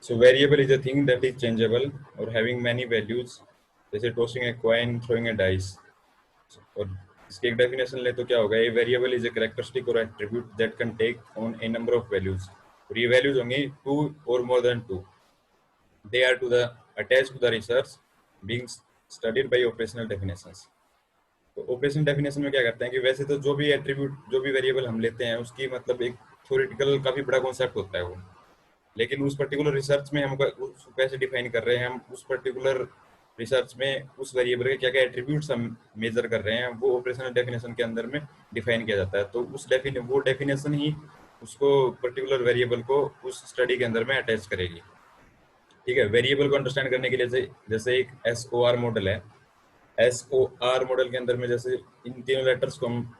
So variable is a thing that is changeable और having many values, जैसे tossing a coin, throwing a dice. और इसकी एक definition ले तो क्या होगा, a variable is a characteristic और attribute that can take on a number of values. और ये वैल्यूज होंगी 2 और more than 2। They are to the attached to the research being studied by operational definitions. तो ऑपरेशनल डेफिनेशन में क्या करते हैं कि वैसे तो जो भी एट्रीब्यूट, जो भी वेरिएबल हम लेते हैं उसकी मतलब एक थ्योरेटिकल काफी बड़ा कॉन्सेप्ट होता है वो, लेकिन उस पर्टिकुलर रिसर्च में हम उसको कैसे डिफाइन कर रहे हैं, हम उस पर्टिकुलर रिसर्च में उस वेरिएबल के क्या क्या एट्रीब्यूट्स हम मेजर कर रहे हैं, वो ऑपरेशनल डेफिनेशन के अंदर में डिफाइन किया जाता है। तो वो डेफिनेशन ही उसको पर्टिकुलर वेरिएबल को उस स्टडी के अंदर में अटैच करेगी। ठीक है, वेरिएबल को अंडरस्टैंड करने के लिए जैसे एक SOR मॉडल है। SOR मॉडल के अंदर में जैसे इन तीनों लेटर्स को हम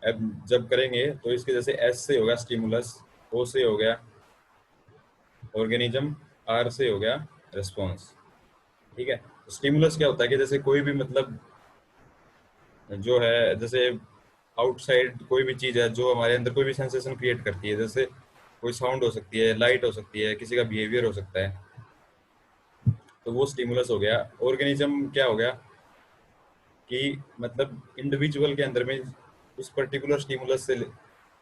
अब जब करेंगे तो इसके जैसे S से होगा स्टिमुलस, O से हो गया ऑर्गेनिज्म, R से हो गया रिस्पॉन्स। ठीक है, स्टिमुलस क्या होता है कि जैसे कोई भी मतलब जो है, जैसे आउटसाइड कोई भी चीज है जो हमारे अंदर कोई भी सेंसेशन क्रिएट करती है, जैसे कोई साउंड हो सकती है, लाइट हो सकती है, किसी का बिहेवियर हो सकता है, तो वो स्टिमुलस हो गया। ऑर्गेनिज्म क्या हो गया कि मतलब इंडिविजुअल के अंदर में उस पर्टिकुलर स्टिमुलस से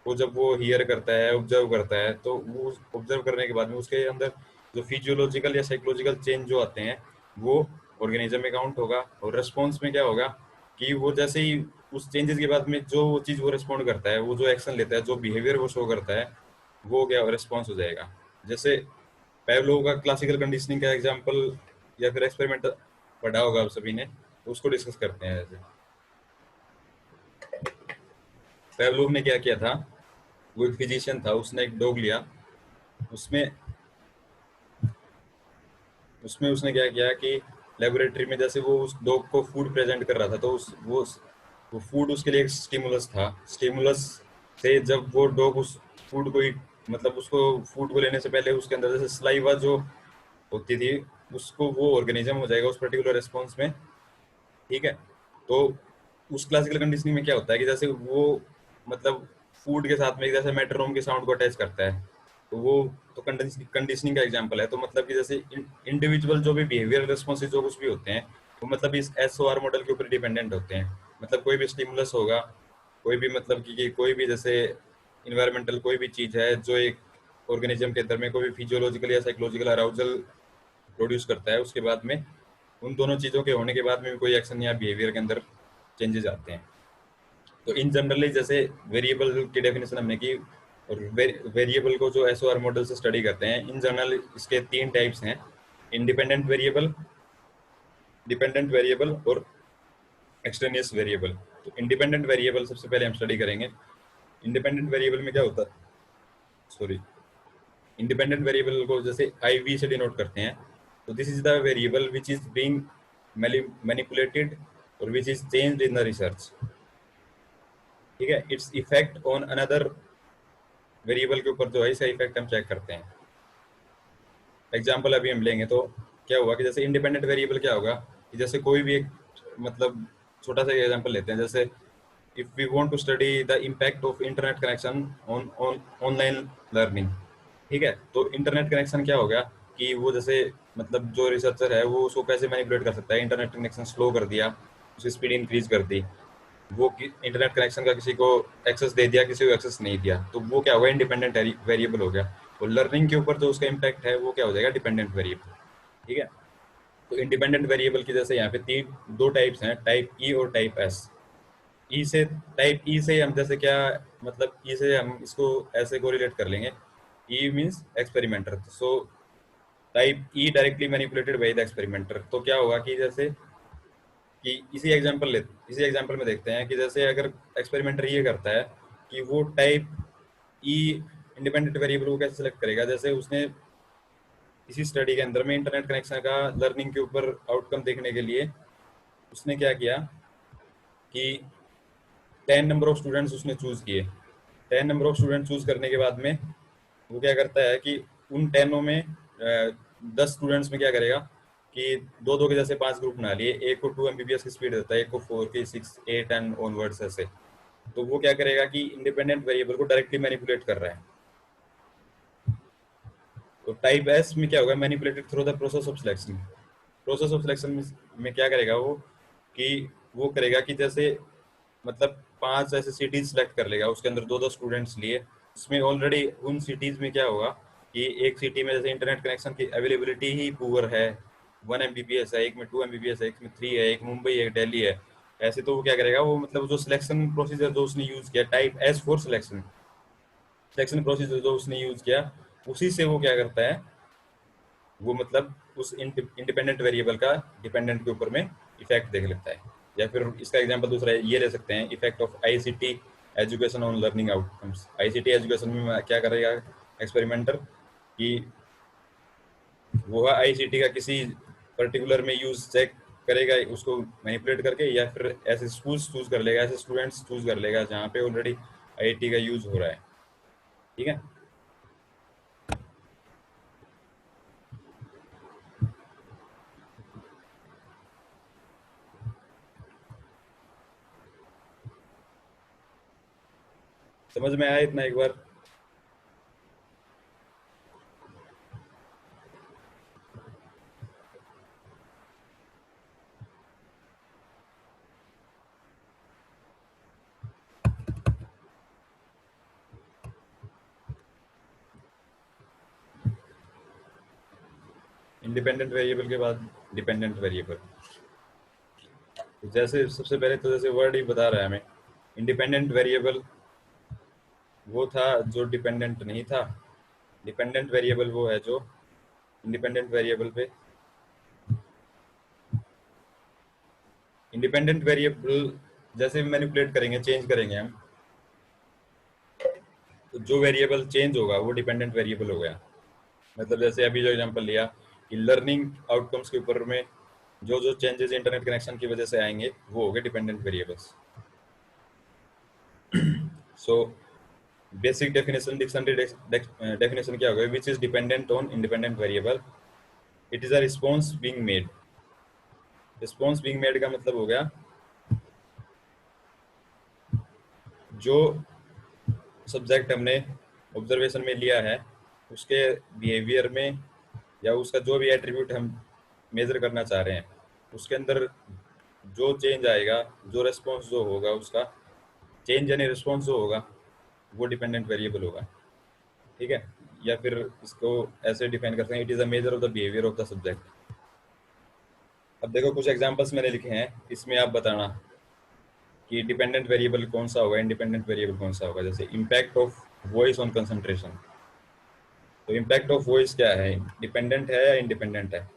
वो जब वो हियर करता है, ऑब्जर्व करता है, तो वो ऑब्जर्व करने के बाद में उसके अंदर जो फिजियोलॉजिकल या साइकोलॉजिकल चेंज जो आते हैं वो ऑर्गेनिज्म में काउंट होगा। और रेस्पॉन्स में क्या होगा कि वो जैसे ही उस चेंजेस के बाद में जो चीज वो रिस्पॉन्ड करता है, वो जो एक्शन लेता है, जो बिहेवियर वो शो करता है, वो क्या रिस्पॉन्स हो जाएगा। जैसे पेवलोव का क्लासिकल कंडीशनिंग का एग्जांपल या फिर एक्सपेरिमेंट पढ़ा होगा आप सभी ने, तो उसको डिस्कस करते हैं। जैसे पेवलोव ने क्या किया था, वो एक फिजिशियन था, उसने एक डॉग लिया। उसमें उसमें उसने क्या किया कि लेबोरेटरी में जैसे वो उस डॉग को फूड प्रेजेंट कर रहा था, तो वो फूड उसके लिए एक स्टिमुलस था। स्टिमुलस से जब वो डॉग उस फूड को मतलब उसको फूड को लेने से पहले उसके अंदर जैसे सलाइवा जो होती थी, उसको वो ऑर्गेनिज्म हो जाएगा उस पर्टिकुलर रेस्पॉन्स में। ठीक है, तो उस क्लासिकल कंडीशनिंग में क्या होता है कि जैसे वो मतलब फूड के साथ में जैसे मेट्रोनोम के साउंड को अटैच करता है, तो वो तो कंडीशनिंग का एग्जांपल है। तो मतलब कि जैसे इंडिविजुअल जो भी बिहेवियर रिस्पॉन्सेज जो कुछ भी होते हैं, वो मतलब इस SOR मॉडल के ऊपर डिपेंडेंट होते हैं। मतलब कोई भी स्टिमुलस होगा, कोई भी मतलब कि कोई भी जैसे इन्वायरमेंटल कोई भी चीज है जो एक ऑर्गेनिज्म के अंदर में कोई भी फिजियोलॉजिकल या साइकोलॉजिकल अराउजल प्रोड्यूस करता है, उसके बाद में उन दोनों चीज़ों के होने के बाद में भी कोई एक्शन या बिहेवियर के अंदर चेंजेस आते हैं। तो इन जनरली जैसे वेरिएबल की डेफिनेशन हमने की, और वेरिएबल को जो SOR मॉडल से स्टडी करते हैं, इन जनरल इसके 3 टाइप्स हैं: इंडिपेंडेंट वेरिएबल, डिपेंडेंट वेरिएबल और एक्सट्रेनियस वेरिएबल। तो इंडिपेंडेंट वेरिएबल सबसे पहले हम स्टडी करेंगे। इंडिपेंडेंट वेरिएबल में क्या होता है, सॉरी, इंडिपेंडेंट वेरिएबल को जैसे IV से डिनोट करते हैं। तो this is the variable which is being manipulated और which is changed in the research. ठीक है, its effect on another variable के ऊपर जो है, इसका इफेक्ट हम चेक करते हैं। एग्जांपल अभी हम लेंगे तो क्या हुआ कि जैसे इंडिपेंडेंट वेरिएबल क्या होगा कि जैसे कोई भी एक मतलब छोटा सा एग्जांपल लेते हैं। जैसे if we want to study the impact of internet connection on online learning. ठीक है, तो इंटरनेट कनेक्शन क्या हो गया कि वो जैसे मतलब जो रिसर्चर है वो उसको कैसे मैनिपुलेट कर सकता है। इंटरनेट कनेक्शन स्लो कर दिया, उसकी स्पीड इंक्रीज कर दी, वो इंटरनेट कनेक्शन का किसी को एक्सेस दे दिया, किसी को एक्सेस नहीं दिया, तो वो क्या होगा, इंडिपेंडेंट वेरिएबल हो गया। और लर्निंग के ऊपर जो उसका इम्पैक्ट है वो क्या हो जाएगा, डिपेंडेंट वेरिएबल। ठीक है, तो इंडिपेंडेंट वेरिएबल की जैसे यहाँ पे दो टाइप्स हैं, टाइप ई और टाइप एस। ई से टाइप ई से हम जैसे क्या मतलब ई से हम इसको ऐसे को रिलेट कर लेंगे, E means experimenter. So type E directly manipulated by the experimenter. तो क्या होगा कि जैसे कि इसी एग्जांपल में देखते हैं कि जैसे अगर एक्सपेरिमेंटर ये करता है कि वो टाइप ई इंडिपेंडेंट वेरिएबल को कैसे सेलेक्ट करेगा। जैसे उसने इसी स्टडी के अंदर में इंटरनेट कनेक्शन का लर्निंग के ऊपर आउटकम देखने के लिए उसने क्या किया कि 10 नंबर ऑफ स्टूडेंट्स उसने चूज किए। 10 नंबर ऑफ स्टूडेंट चूज करने के बाद में वो क्या करता है कि उन 10 में 10 स्टूडेंट्स में क्या करेगा कि दो दो के जैसे 5 ग्रुप बना लिए। एक को 2 MBPS की स्पीड देता है, एक को 4 की, 6, 8 एंड ऑनवर्ड्स ऐसे। तो वो क्या करेगा कि इंडिपेंडेंट वेरिएबल को डायरेक्टली मैनिपुलेट कर रहा है। तो टाइप एस में क्या होगा, manipulated through the process of selection. Process of selection में क्या करेगा वो, कि वो करेगा कि जैसे मतलब 5 ऐसे सिटीज सेलेक्ट कर लेगा, उसके अंदर 2-2 स्टूडेंट्स लिए। इसमें ऑलरेडी उन सिटीज में क्या होगा कि एक सिटी में जैसे इंटरनेट कनेक्शन की अवेलेबिलिटी ही पुअर है, 1 Mbps है, एक में 2 Mbps है, एक में 3 है, एक मुंबई है, दिल्ली है, ऐसे तो वो क्या करेगा वो, मतलब जो सिलेक्शन प्रोसीजर जो उसने यूज किया, type S for selection, selection procedure जो उसने यूज किया, उसी से वो क्या करता है, वो मतलब उस इंडिपेंडेंट वेरिएबल का डिपेंडेंट के ऊपर में इफेक्ट देख लेता है। या फिर इसका एग्जांपल दूसरा ये ले सकते हैं, effect of ICT education on learning outcomes. ICT education में क्या करेगा एक्सपेरिमेंटर, कि वो आईसीटी का किसी पर्टिकुलर में यूज चेक करेगा, उसको मैनिपुलेट करके, या फिर ऐसे स्कूल्स चूज कर लेगा, ऐसे स्टूडेंट्स चूज कर लेगा जहाँ पे ऑलरेडी आईआईटी का यूज हो रहा है। ठीक है। समझ में आया इतना एक बार? इंडिपेंडेंट वेरिएबल के बाद डिपेंडेंट वेरिएबल। जैसे सबसे पहले तो जैसे वर्ड ही बता रहा है हमें, इंडिपेंडेंट वेरिएबल वो था जो डिपेंडेंट नहीं था। डिपेंडेंट वेरिएबल वो है जो इंडिपेंडेंट वेरिएबल पे, इंडिपेंडेंट वेरिएबल जैसे मैनिपुलेट करेंगे, चेंज करेंगे हम, तो जो वेरिएबल चेंज होगा वो डिपेंडेंट वेरिएबल हो गया। मतलब जैसे अभी जो एग्जांपल लिया कि लर्निंग आउटकम्स के ऊपर में जो जो चेंजेस इंटरनेट कनेक्शन की वजह से आएंगे वो हो गए dependent variables. So basic definition, dictionary definition क्या होगा, which is dependent on independent variable, it is a response being made. Response being made का मतलब हो गया जो सब्जेक्ट हमने ऑब्जर्वेशन में लिया है उसके बिहेवियर में, या उसका जो भी एट्रीब्यूट हम मेजर करना चाह रहे हैं, उसके अंदर जो चेंज आएगा, जो रेस्पॉन्स जो होगा, उसका चेंज यानी रिस्पॉन्स जो होगा वो डिपेंडेंट वेरिएबल होगा। ठीक है। या फिर इसको ऐसे डिफाइन करते हैं, it is a measure of the behaviour of the subject. अब देखो कुछ एग्जांपल्स मैंने लिखे हैं, इसमें आप बताना कि डिपेंडेंट वेरिएबल कौन सा होगा, इंडिपेंडेंट वेरिएबल कौन सा होगा। जैसे impact of voice on concentration, तो इम्पैक्ट ऑफ वॉइस क्या है, डिपेंडेंट है या इंडिपेंडेंट है?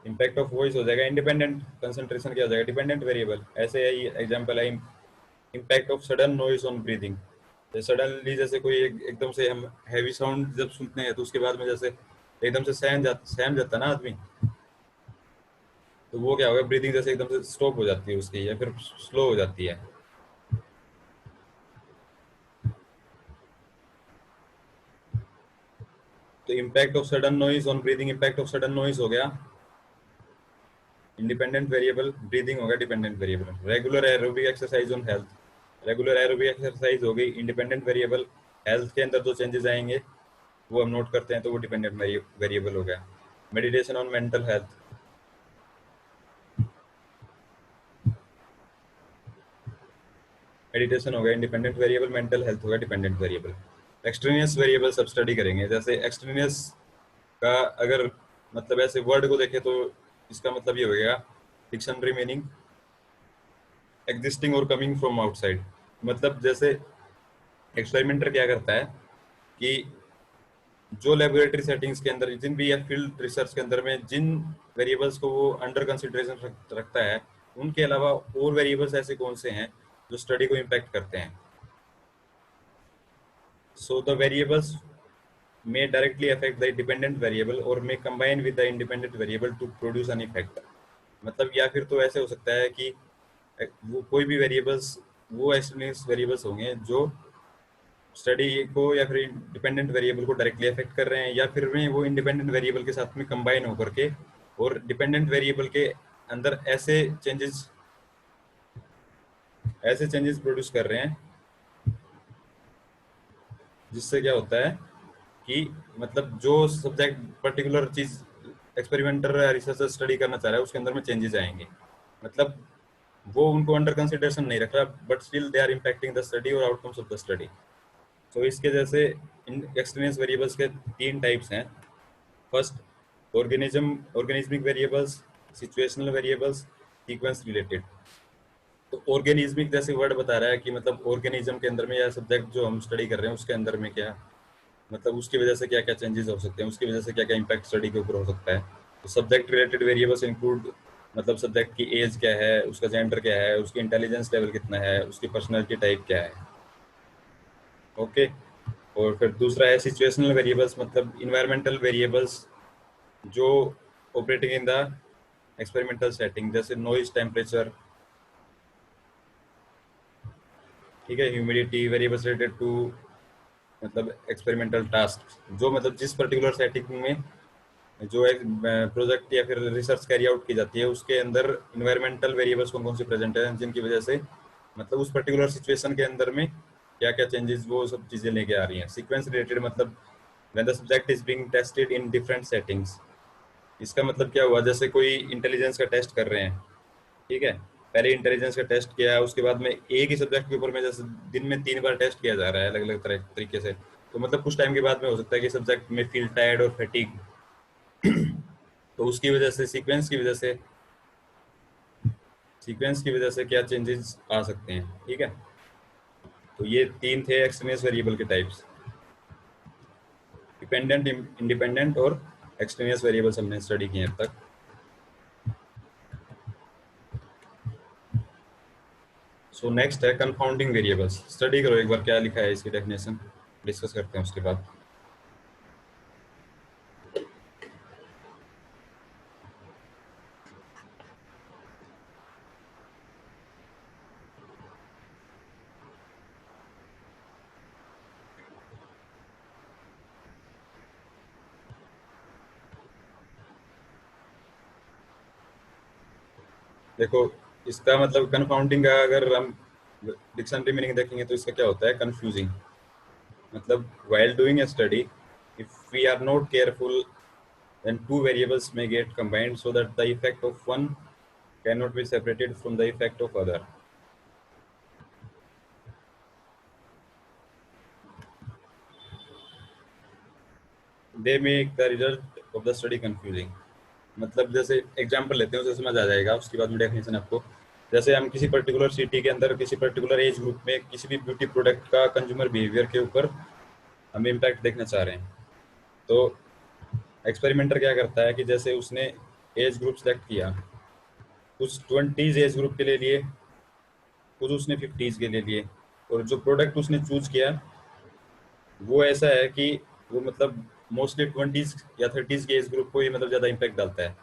इम्पैक्ट ऑफ वॉइस हो जाएगा इंडिपेंडेंट, कंसंट्रेशन क्या हो जाएगा डिपेंडेंट वेरिएबल। ऐसे ही एग्जांपल है impact of sudden noise on breathing. Suddenly जैसे कोई एकदम से हम हैवी साउंड जब सुनते हैं तो उसके बाद में जैसे एकदम से सहम जाता है ना आदमी, तो वो क्या होगा, ब्रीदिंग जैसे एकदम से स्टॉप हो जाती है उसकी, या फिर स्लो हो जाती है। तो impact of sudden noise on breathing, impact of sudden noise हो गया इंडिपेंडेंट वेरिएबल, ब्रीदिंग हो गया dependent variable. Regular aerobic exercise on health, regular aerobic exercise हो गई इंडिपेंडेंट वेरिएबल। हेल्थ के अंदर जो चेंजेस आएंगे वो हम नोट करते हैं तो वो डिपेंडेंट वेरिएबल हो गया। Meditation on mental health, meditation हो गया इंडिपेंडेंट वेरिएबल, मेंटल हेल्थ हो गया डिपेंडेंट वेरिएबल। एक्सट्रेनियस वेरिएबल सब स्टडी करेंगे। जैसे एक्सट्रेनियस का अगर मतलब ऐसे वर्ड को देखें तो इसका मतलब ये हो गया डिक्शनरी मीनिंग एग्जिस्टिंग और कमिंग फ्रॉम आउटसाइड। मतलब जैसे एक्सपेरिमेंटर क्या करता है कि जो लेबोरेटरी सेटिंग्स के अंदर जिन भी या फील्ड रिसर्च के अंदर में जिन वेरिएबल्स को वो अंडर कंसिडरेशन रखता है, उनके अलावा और वेरिएबल्स ऐसे कौन से हैं जो स्टडी को इम्पैक्ट करते हैं। So the variables may directly affect the dependent variable or may combine with the independent variable to produce an effect। मतलब या फिर तो ऐसे हो सकता है कि वो कोई भी वेरिएबल्स, वो एक्सट्रेनियस वेरिएबल्स होंगे जो स्टडी को या फिर डिपेंडेंट वेरिएबल को डायरेक्टली अफेक्ट कर रहे हैं, या फिर में वो इंडिपेंडेंट वेरिएबल के साथ में कंबाइन होकर के और डिपेंडेंट वेरिएबल के अंदर ऐसे चेंजेस प्रोड्यूस कर रहे हैं जिससे क्या होता है कि मतलब जो सब्जेक्ट पर्टिकुलर चीज एक्सपेरिमेंटर या रिसर्चर स्टडी करना चाह रहा है उसके अंदर में चेंजेस आएंगे। मतलब वो उनको अंडर कंसिडरेशन नहीं रख रहा, but still they are impacting the study और आउटकम्स ऑफ द स्टडी। तो इसके जैसे एक्सपीरियंस वेरिएबल्स के तीन टाइप्स हैं। First organismic variables, situational variables, sequence related. तो ऑर्गेनिज्मिक जैसे वर्ड बता रहा है कि मतलब ऑर्गेनिज्म के अंदर में या सब्जेक्ट जो हम स्टडी कर रहे हैं उसके अंदर में क्या, मतलब उसकी वजह से क्या क्या चेंजेस हो सकते हैं, उसकी वजह से क्या क्या इम्पैक्ट स्टडी के ऊपर हो सकता है। तो सब्जेक्ट रिलेटेड वेरिएबल्स इंक्लूड मतलब सब्जेक्ट की एज क्या है, उसका जेंडर क्या है, उसकी इंटेलिजेंस लेवल कितना है, उसकी पर्सनैलिटी टाइप क्या है। ओके। और फिर दूसरा है सिचुएशनल वेरिएबल्स, मतलब इन्वायरमेंटल वेरिएबल्स जो operating in the experimental setting, जैसे नॉइज, टेम्परेचर, ठीक है, ह्यूमिडिटी, वेरिएबल्स रिलेटेड टू मतलब एक्सपेरिमेंटल टास्क, जो मतलब जिस पर्टिकुलर सेटिंग में जो एक प्रोजेक्ट या फिर रिसर्च कैरी आउट की जाती है उसके अंदर इन्वायरमेंटल वेरिएबल्स कौन कौन से प्रेजेंट है, जिनकी वजह से मतलब उस पर्टिकुलर सिचुएशन के अंदर में क्या क्या चेंजेस वो सब चीज़ें लेके आ रही हैं। सीक्वेंस रिलेटेड मतलब when the subject is being tested in different settings. इसका मतलब क्या हुआ, जैसे कोई इंटेलिजेंस का टेस्ट कर रहे हैं, ठीक है, पहले इंटेलिजेंस का टेस्ट किया, उसके बाद में एक ही सब्जेक्ट के ऊपर में जैसे दिन में 3 बार टेस्ट किया जा रहा है अलग अलग तरह तरीके से, तो मतलब कुछ टाइम के बाद में हो सकता है कि सब्जेक्ट में फील टायर्ड और फैटिग। तो उसकी वजह से सीक्वेंस की वजह से क्या चेंजेस आ सकते हैं, ठीक है। तो ये तीन थे एक्सट्रेनियस वेरिएबल के टाइप्स, डिपेंडेंट, इंडिपेंडेंट और एक्सट्रेनियस वेरिएबल्स हमने स्टडी किए अब तक। सो नेक्स्ट है कंफाउंडिंग वेरिएबल्स। स्टडी करो एक बार क्या लिखा है, इसकी डेफिनेशन डिस्कस करते हैं उसके बाद। देखो, इसका मतलब कंफाउंडिंग का अगर हम डिक्शनरी मीनिंग देखेंगे तो इसका क्या होता है, कंफ्यूजिंग। मतलब while doing a study, if we are not careful, then two variables may get combined so that the effect of one cannot be separated from the effect of other. They make the result of the study confusing. मतलब जैसे example लेते हैं, उसे समझ आ जाएगा, उसके बाद में डेफिनेशन आपको। जैसे हम किसी पर्टिकुलर सिटी के अंदर किसी पर्टिकुलर एज ग्रुप में किसी भी ब्यूटी प्रोडक्ट का कंज्यूमर बिहेवियर के ऊपर हम इम्पैक्ट देखना चाह रहे हैं। तो एक्सपेरिमेंटर क्या करता है कि जैसे उसने एज ग्रुप सेलेक्ट किया, कुछ 20s एज ग्रुप के लिए, कुछ उसने 50s के लिए, और जो प्रोडक्ट उसने चूज किया वो ऐसा है कि वो मतलब मोस्टली 20s या 30s के एज ग्रुप को ही मतलब ज़्यादा इम्पैक्ट डालता है।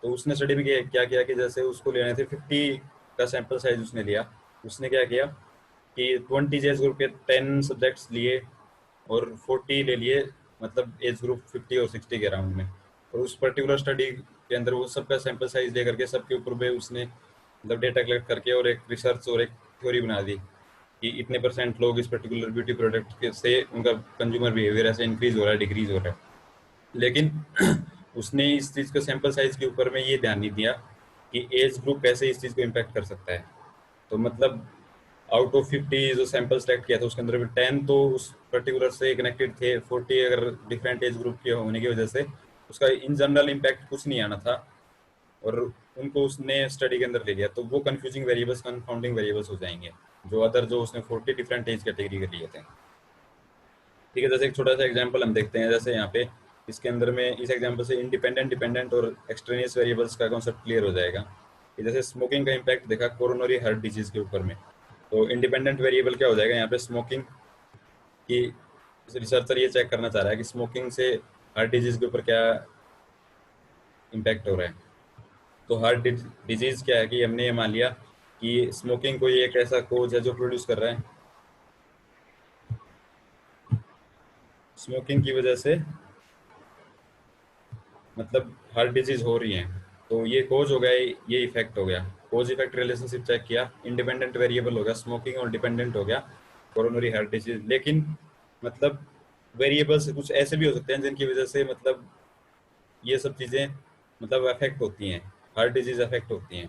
तो उसने स्टडी में क्या किया कि जैसे उसको लेने थे 50 का सैंपल साइज उसने लिया। उसने क्या किया कि 20 एज ग्रुप के 10 सब्जेक्ट्स लिए और 40 ले लिए, मतलब एज ग्रुप 50 और 60 के अराउंड में। और उस पर्टिकुलर स्टडी के अंदर वो सबका सैंपल साइज ले करके सबके ऊपर में उसने मतलब डेटा कलेक्ट करके और एक रिसर्च और एक थ्योरी बना दी कि इतने परसेंट लोग इस पर्टिकुलर ब्यूटी प्रोडक्ट के से उनका कंज्यूमर बिहेवियर ऐसे इंक्रीज हो रहा है, डिक्रीज हो रहा है। लेकिन उसने इस चीज़ को सैंपल साइज के ऊपर में ये ध्यान नहीं दिया कि एज ग्रुप कैसे इस चीज़ को इम्पैक्ट कर सकता है। तो मतलब आउट ऑफ 50 जो सैंपल सेलेक्ट किया था उसके अंदर में 10 तो उस पर्टिकुलर से कनेक्टेड थे, 40 अगर डिफरेंट एज ग्रुप के होने की वजह से उसका इन जनरल इम्पैक्ट कुछ नहीं आना था, और उनको उसने स्टडी के अंदर ले लिया। तो वो कंफ्यूजिंग वेरिएबल्स, कंफाउंडिंग वेरिएबल्स हो जाएंगे, जो अदर जो उसने 40 डिफरेंट एज कैटेगरी के लिए थे। ठीक है, जैसे एक छोटा सा एग्जांपल हम देखते हैं, जैसे यहाँ पे इसके अंदर में इस एग्जांपल से इंडिपेंडेंट, डिपेंडेंट और एक्सट्रेनियस वेरिएबल्स का कॉन्सेप्ट क्लियर हो जाएगा। कि जैसे स्मोकिंग का इम्पैक्ट देखा कोरोनरी हार्ट डिजीज के ऊपर में, तो इंडिपेंडेंट वेरिएबल क्या हो जाएगा यहाँ पे, स्मोकिंग की रिसर्चर ये चेक करना चाह रहा है कि स्मोकिंग से हार्ट डिजीज के ऊपर क्या इम्पैक्ट हो रहा है। तो हार्ट डिजीज क्या है कि हमने ये मान लिया कि स्मोकिंग कोई एक ऐसा कोज है जो प्रोड्यूस कर रहा है, स्मोकिंग की वजह से मतलब हार्ट डिजीज हो रही है। तो ये कोज हो गया, ये इफेक्ट हो गया। कोज इफेक्ट रिलेशनशिप चेक किया, इंडिपेंडेंट वेरिएबल हो गया स्मोकिंग और डिपेंडेंट हो गया कोरोनरी हार्ट डिजीज। लेकिन मतलब वेरिएबल्स कुछ ऐसे भी हो सकते हैं जिनकी वजह से मतलब ये सब चीज़ें मतलब अफेक्ट होती हैं, हार्ट डिजीज अफेक्ट होती हैं।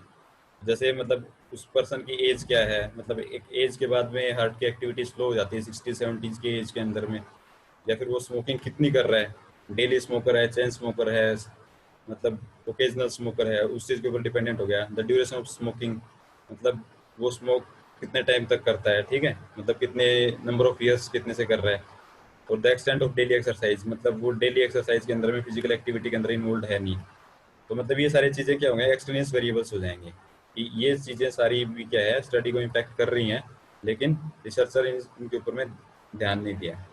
जैसे मतलब उस पर्सन की एज क्या है, मतलब एक एज के बाद में हार्ट की एक्टिविटी स्लो हो जाती है 60-70 की एज के अंदर में, या फिर वो स्मोकिंग कितनी कर रहा है, डेली स्मोकर है, चेन स्मोकर है, मतलब ओकेजनल स्मोकर है, उस चीज़ के ऊपर डिपेंडेंट हो गया। द ड्यूरेशन ऑफ स्मोकिंग, मतलब वो स्मोक कितने टाइम तक करता है, ठीक है, मतलब कितने नंबर ऑफ ईयर्स कितने से कर रहा है। और the extent of daily exercise, मतलब वो डेली एक्सरसाइज के अंदर में फिजिकल एक्टिविटी के अंदर इन्वॉल्व है नहीं। तो मतलब ये सारी चीज़ें क्या होंगे, एक्सट्रेनियस वेरिएबल्स हो जाएंगे कि ये चीज़ें सारी भी क्या है, स्टडी को इम्पैक्ट कर रही हैं, लेकिन रिसर्चर इनके ऊपर में ध्यान नहीं दिया।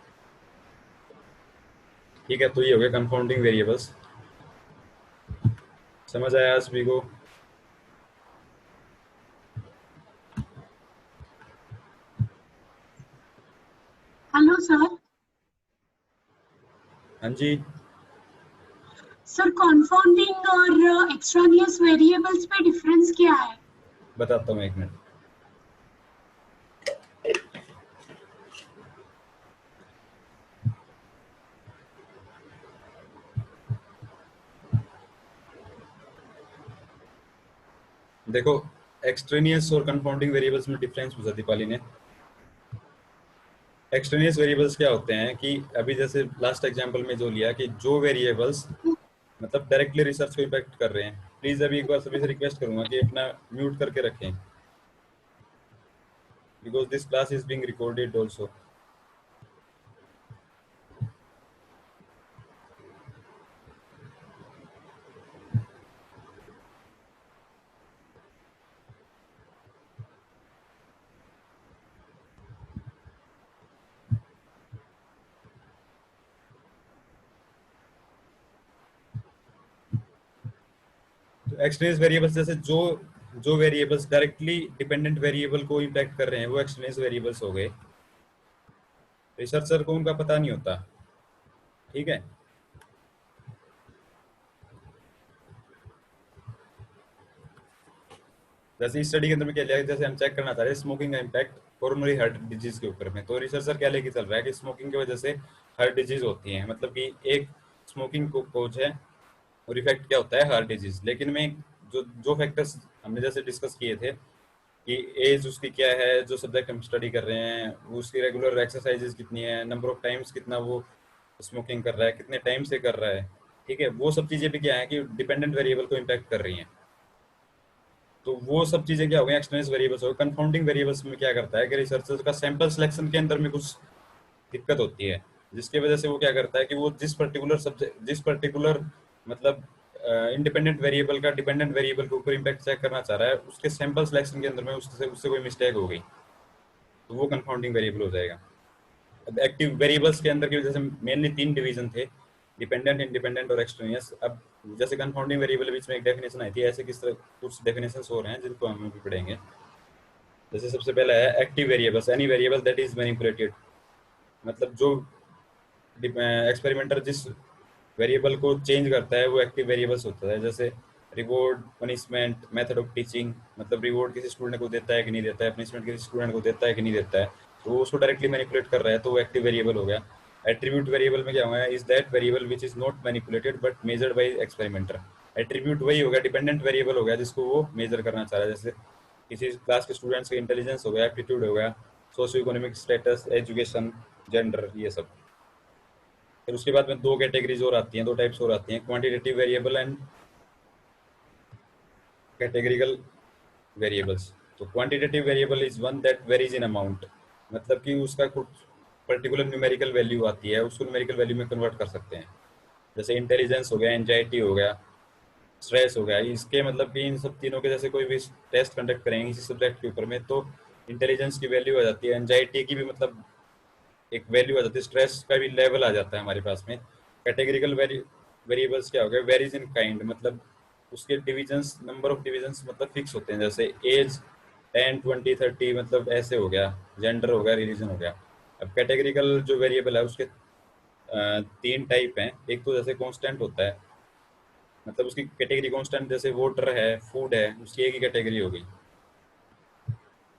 ठीक है, तो ये हो गया कंफाउंडिंग वेरिएबल्स। समझ आया सभी को? Hello sir. हाँ जी, सर कॉन्फाउंडिंग और एक्सट्रानियस वेरिएबल्स में डिफरेंस क्या है? बताता हूँ, एक मिनट। देखो, एक्सट्रेनियस और कंफाउंडिंग वेरिएबल्स में डिफरेंस पूछा दीपाली ने। एक्सट्रेनियस वेरिएबल्स क्या होते हैं कि अभी जैसे लास्ट एग्जांपल में जो लिया कि जो वेरिएबल्स मतलब डायरेक्टली रिसर्च को इम्पैक्ट कर रहे हैं, प्लीज अभी एक बार सभी से रिक्वेस्ट करूंगा कि अपना म्यूट करके रखें, because this class is being recorded also. तो एक्सट्रेनियस वेरिएबल्स जैसे जो जो वेरिएबल्स डायरेक्टली डिपेंडेंट वेरिएबल को इम्पैक्ट कर रहे हैं वो एक्सट्रेनियस वेरिएबल्स हो गए। रिसर्चर को उनका पता नहीं होता, ठीक है। जैसे इस स्टडी के अंदर में क्या लिया, जैसे हम चेक करना चाह रहे हैं स्मोकिंग का इम्पैक्ट कोरोनरी हार्ट डिजीज के ऊपर में, तो रिसर्चर क्या लेके चल रहा है कि स्मोकिंग की वजह से हार्ट डिजीज होती है, मतलब कि एक स्मोकिंग को कोज है और इफेक्ट क्या होता है, हार्ट डिजीज। लेकिन मैं जो जो फैक्टर्स हमने जैसे डिस्कस किए थे कि एज उसकी क्या है, जो सब्जेक्ट हम स्टडी कर रहे हैं, वो उसकी रेगुलर एक्सरसाइजेज कितनी है, नंबर ऑफ टाइम्स कितना वो स्मोकिंग कर रहा है, कितने टाइम से कर रहा है, ठीक है, वो सब चीज़ें भी क्या है कि डिपेंडेंट वेरिएबल को इम्पैक्ट कर रही हैं। तो वो सब चीज़ें क्या हो गई, एक्सटर्नल वेरिएबल्स हो गए। कंफाउंडिंग वेरिएबल्स में क्या करता है कि रिसर्चर का सैंपल सिलेक्शन के अंदर में कुछ दिक्कत होती है, जिसकी वजह से वो क्या करता है कि वो जिस पर्टिकुलर मतलब इंडिपेंडेंट वेरिएबल का डिपेंडेंट वेरिएबल के ऊपर इम्पैक्ट चेक करना चाह रहा है, उसके सैंपल सिलेक्शन के अंदर में उससे उससे कोई मिस्टेक हो गई, तो वो कंफाउंडिंग वेरिएबल हो जाएगा। अब एक्टिव वेरिएबल्स के अंदर की जैसे मेनली 3 डिवीजन थे, डिपेंडेंट, इंडिपेंडेंट और एक्सट्रेनियस। अब जैसे कंफाउंडिंग वेरिएबल बीच में एक डेफिनेशन आई थी, ऐसे किस तरह कुछ डेफिनेशंस हो रहे हैं जिनको हम अभी पढ़ेंगे। जैसे सबसे पहला है active variables, any variable that is manipulated, मतलब जो एक्सपेरिमेंटर जिस वेरिएबल को चेंज करता है वो एक्टिव वेरिएबल्स होता है। जैसे reward, punishment, method of teaching, मतलब रिवॉर्ड किसी स्टूडेंट को देता है कि नहीं देता है, पनिशमेंट किसी स्टूडेंट को देता है कि नहीं देता है, तो वो उसको डायरेक्टली मैनिपुलेट कर रहा है, तो वो एक्टिव वेरिएबल हो गया। एट्रीब्यूट वेरिएबल में क्या होगा, is that variable which is not manipulated but measured by experimenter. Attribute वही होगा, डिपेंडेंट वेरिएबल हो गया जिसको वो मेजर करना चाह रहा है, जैसे किसी क्लास के स्टूडेंट्स का इंटेलिजेंस हो गया, एप्टीट्यूड हो गया, socio economic status, education, gender, ये सब। फिर उसके बाद में दो कैटेगरीज और आती हैं, दो टाइप्स और आती हैं, quantitative variable and categorical variables. तो quantitative variable is one that varies in amount, मतलब कि उसका कुछ पर्टिकुलर न्यूमेरिकल वैल्यू आती है, उसको न्यूमेरिकल वैल्यू में कन्वर्ट कर सकते हैं। जैसे इंटेलिजेंस हो गया, एंजाइटी हो गया, स्ट्रेस हो गया, इसके मतलब कि इन सब तीनों के जैसे कोई भी टेस्ट कंडक्ट करेंगे किसी सब्जेक्ट के ऊपर में, तो इंटेलिजेंस की वैल्यू आ जाती है, एंजाइटी की भी मतलब एक वैल्यू आ जाती है, स्ट्रेस का भी लेवल आ जाता है हमारे पास में। कैटेगरिकल वेरिएबल्स क्या हो गया, वेरीज इन काइंड, मतलब उसके डिविजन्स, नंबर ऑफ डिविजन्स मतलब फिक्स होते हैं, जैसे एज 10, 20, 30, मतलब ऐसे हो गया, जेंडर हो गया, रिलीजन हो गया। अब कैटेगरिकल जो वेरिएबल है उसके 3 टाइप हैं। एक तो जैसे कांस्टेंट होता है, मतलब उसकी कैटेगरी कांस्टेंट, जैसे वाटर है, फूड है, उसकी एक ही कैटेगरी हो गई,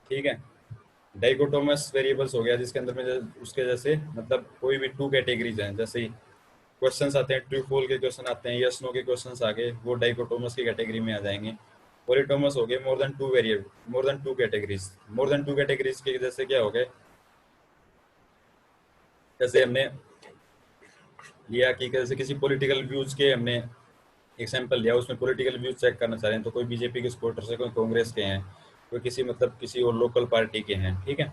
ठीक है। डाइकोटोमस वेरिएबल्स हो गया जिसके अंदर में उसके जैसे मतलब कोई भी टू कैटेगरीज हैं, जैसे क्वेश्चंस आते हैं, ट्रू फॉल के क्वेश्चन आते हैं, यस नो के क्वेश्चंस आ गए, वो डाइकोटोमस की कैटेगरी में आ जाएंगे। पॉलीटोमस हो गए more than two categories. More than two categories के जैसे क्या हो गए, जैसे हमने लिया कि जैसे किसी पॉलिटिकल व्यूज के हमने एग्जाम्पल लिया, उसमें पॉलिटिकल व्यूज चेक करना चाह रहे हैं, तो कोई बीजेपी के सपोर्टर्स है, कोई कांग्रेस के हैं, कोई किसी मतलब किसी और लोकल पार्टी के हैं, ठीक है।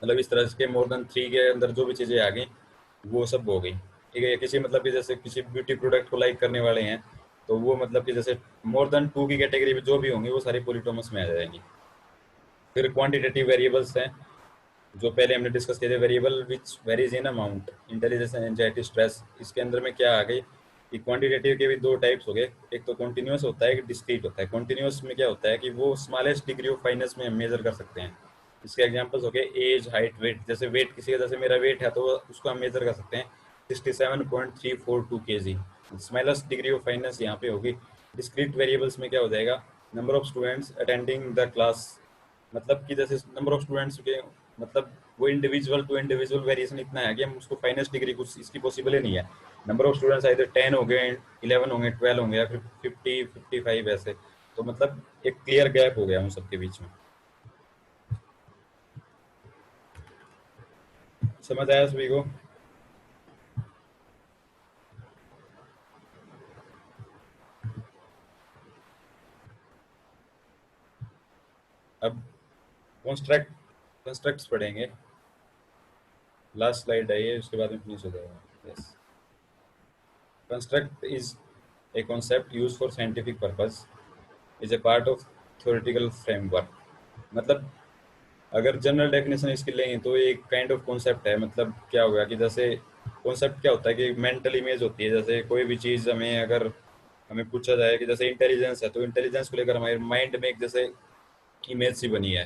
मतलब इस तरह के मोर देन थ्री के अंदर जो भी चीज़ें आ गई वो सब हो गई, ठीक है। किसी मतलब कि जैसे किसी ब्यूटी प्रोडक्ट को लाइक करने वाले हैं, तो वो मतलब कि जैसे मोर देन टू की कैटेगरी में जो भी होंगी वो सारी पॉलीटोमस में आ जाएंगी। फिर क्वांटिटेटिव वेरिएबल्स हैं जो पहले हमने डिस्कस किए थे, variable which varies in amount, intelligence, anxiety, stress. इसके अंदर में क्या आ गई कि क्वांटिटेटिव के भी दो टाइप्स हो गए, एक तो कॉन्टिन्यूस होता है, एक डिस्क्रीट होता है। कॉन्टिन्यूस में क्या होता है कि वो स्मॉलेस्ट डिग्री ऑफ फाइनेंस में हम मेजर कर सकते हैं। इसके एग्जांपल्स हो गए एज, हाइट, वेट। जैसे वेट किसी का, जैसे मेरा वेट है तो उसको हम मेजर कर सकते हैं 67.342 kg, smallest degree of finance यहाँ पे होगी। डिस्क्रीट वेरिएबल्स में क्या हो जाएगा, number of students attending the class, मतलब कि जैसे नंबर ऑफ स्टूडेंट्स के मतलब वो इंडिविजुअल टू इंडिविजुअल वेरिएशन इतना है कि हम उसको फाइनेंस डिग्री कुछ इसकी पॉसिबल ही नहीं है। नंबर ऑफ स्टूडेंट्स आइदर 10 हो गए, 11 होंगे, 12 होंगे, या फिर 50, 55 ऐसे। तो मतलब एक क्लियर गैप हो गया उन सबके बीच में। समझ आया सभी को? अब कॉन्स्ट्रक्ट कंस्ट्रक्ट्स पढ़ेंगे, लास्ट स्लाइड है ये, उसके बाद में फिनिश हो जाएगा। Yes, construct is a concept used for scientific purpose, is a part of theoretical framework। मतलब अगर जनरल डेफिनेशन इसकी लेंगे तो ये एक काइंड ऑफ कॉन्सेप्ट है। मतलब क्या होगा कि जैसे कॉन्सेप्ट क्या होता है कि मेंटल इमेज होती है। जैसे कोई भी चीज़ हमें अगर हमें पूछा जाए कि जैसे इंटेलिजेंस है, तो इंटेलिजेंस को लेकर हमारे माइंड में एक जैसे इमेज सी बनी है,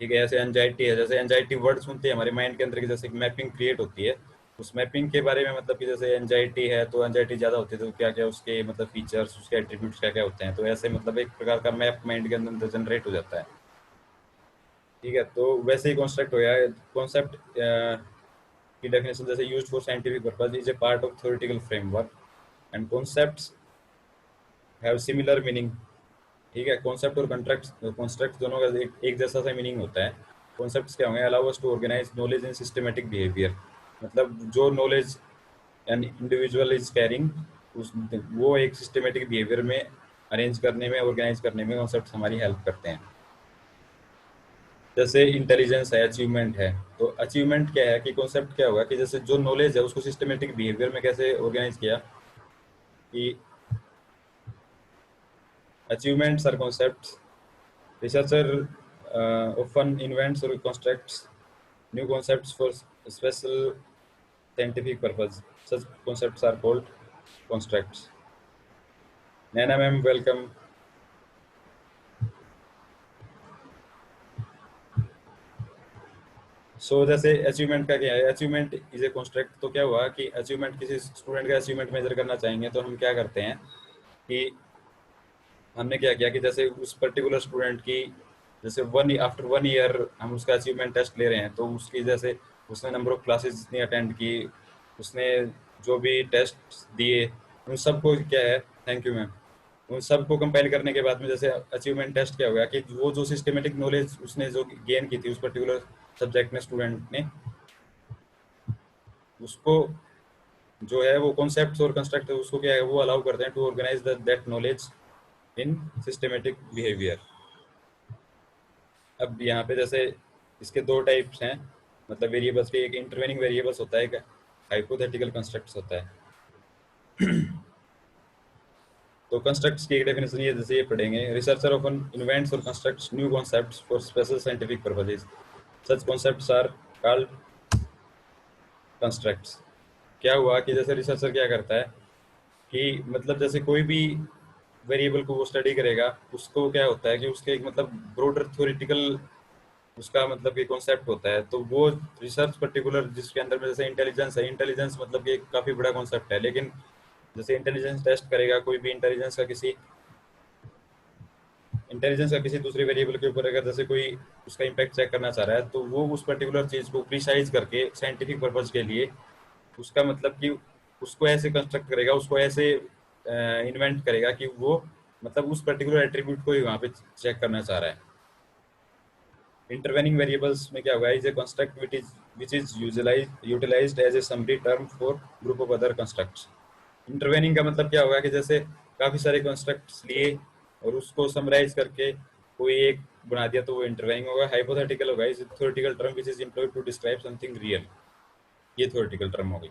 ठीक है। ऐसे एंजाइटी है, जैसे एंजाइटी वर्ड सुनते हैं हमारे माइंड के अंदर की जैसे एक मैपिंग क्रिएट होती है। उस मैपिंग के बारे में मतलब कि जैसे एंजाइटी है तो एंजाइटी ज़्यादा होती है तो क्या क्या उसके मतलब फीचर्स, उसके एट्रीब्यूट्स क्या क्या होते हैं, तो ऐसे मतलब एक प्रकार का मैप माइंड के अंदर जनरेट हो जाता है, ठीक है। तो वैसे ही कॉन्स्ट्रक्ट हो गया कॉन्सेप्ट की डेफिनेशन, जैसे used for scientific purpose, is a part of theoretical framework and concepts have similar meaning, ठीक है। कॉन्सेप्ट और कॉन्स्ट्रक्ट दोनों का एक जैसा सा मीनिंग होता है। कॉन्सेप्ट्स क्या होंगे, allow us to organise knowledge in systematic behaviour, मतलब जो knowledge an individual is carrying उस वो एक सिस्टमेटिक बिहेवियर में अरेंज करने में, ऑर्गेनाइज करने में कॉन्सेप्ट हमारी हेल्प करते हैं। जैसे इंटेलिजेंस है, अचीवमेंट है, तो अचीवमेंट क्या है कि कॉन्सेप्ट क्या होगा कि जैसे जो नॉलेज है उसको सिस्टमेटिक बिहेवियर में कैसे ऑर्गेनाइज किया, कि achievements are concepts. Researcher often invents or constructs new concepts for special scientific purpose. Such concepts are called constructs. Naina ma'am, welcome. सो जैसे अचीवमेंट का क्या है, अचीवमेंट इज ए कॉन्स्ट्रक्ट। तो क्या हुआ कि अचीवमेंट, किसी स्टूडेंट का अचीवमेंट मेजर करना चाहेंगे तो हम क्या करते हैं कि हमने क्या किया कि जैसे उस पर्टिकुलर स्टूडेंट की जैसे आफ्टर 1 ईयर हम उसका अचीवमेंट टेस्ट ले रहे हैं, तो उसकी जैसे उसने नंबर ऑफ क्लासेस जितनी अटेंड की, उसने जो भी टेस्ट दिए, उन सबको क्या है, थैंक यू मैम, उन सबको कंपाइल करने के बाद में जैसे अचीवमेंट टेस्ट क्या हो गया कि वो जो सिस्टमेटिक नॉलेज उसने जो गेन की थी उस पर्टिकुलर सब्जेक्ट में, स्टूडेंट ने, उसको जो है वो कॉन्सेप्ट और कंस्ट्रक्ट उसको क्या है वो अलाउ करते हैं to organise that knowledge in systematic behaviour. अब यहाँ पे जैसे इसके दो टाइप्स हैं, मतलब वेरिएबल्स के, एक इंटरवेनिंग वेरिएबल्स होता है, एक हाइपोथेटिकल कंस्ट्रक्ट्स होता है। तो कंस्ट्रक्ट्स की एक डेफिनेशन ये जैसे ये पढ़ेंगे, रिसर्चर ऑफन इन्वेंट्स और constructs new concepts for special scientific purposes, such concepts are called constructs. क्या हुआ कि जैसे रिसर्चर क्या करता है कि मतलब जैसे कोई भी वेरिएबल को वो स्टडी करेगा, उसको क्या होता है कि उसके एक मतलब ब्रॉडर थ्योरेटिकल उसका मतलब कि कॉन्सेप्ट होता है। तो वो रिसर्च पर्टिकुलर जिसके अंदर में जैसे इंटेलिजेंस है, इंटेलिजेंस मतलब कि एक काफ़ी बड़ा कॉन्सेप्ट है, लेकिन जैसे इंटेलिजेंस टेस्ट करेगा कोई भी इंटेलिजेंस का, किसी इंटेलिजेंस का किसी दूसरे वेरिएबल के ऊपर अगर जैसे कोई उसका इम्पैक्ट चेक करना चाह रहा है, तो वो उस पर्टिकुलर चीज को प्रिसाइज करके साइंटिफिक पर्पज के लिए उसका मतलब कि उसको ऐसे कंस्ट्रक्ट करेगा, उसको ऐसे इन्वेंट करेगा कि वो मतलब उस पर्टिकुलर एट्रीब्यूट को ही वहां पे चेक करना चाह रहा है। इंटरवेनिंग वेरिएबल्स में क्या होगा, is a construct which is utilised as a summary term for group of other constructs. Intervening का मतलब क्या होगा कि जैसे काफी सारे कंस्ट्रक्ट्स लिए और उसको समराइज करके कोई एक बना दिया, तो वो इंटरवेनिंग होगा। हाइपोथेटिकल होगा, is theoretical term which is employed to describe something real. ये थ्योरेटिकल टर्म हो गई।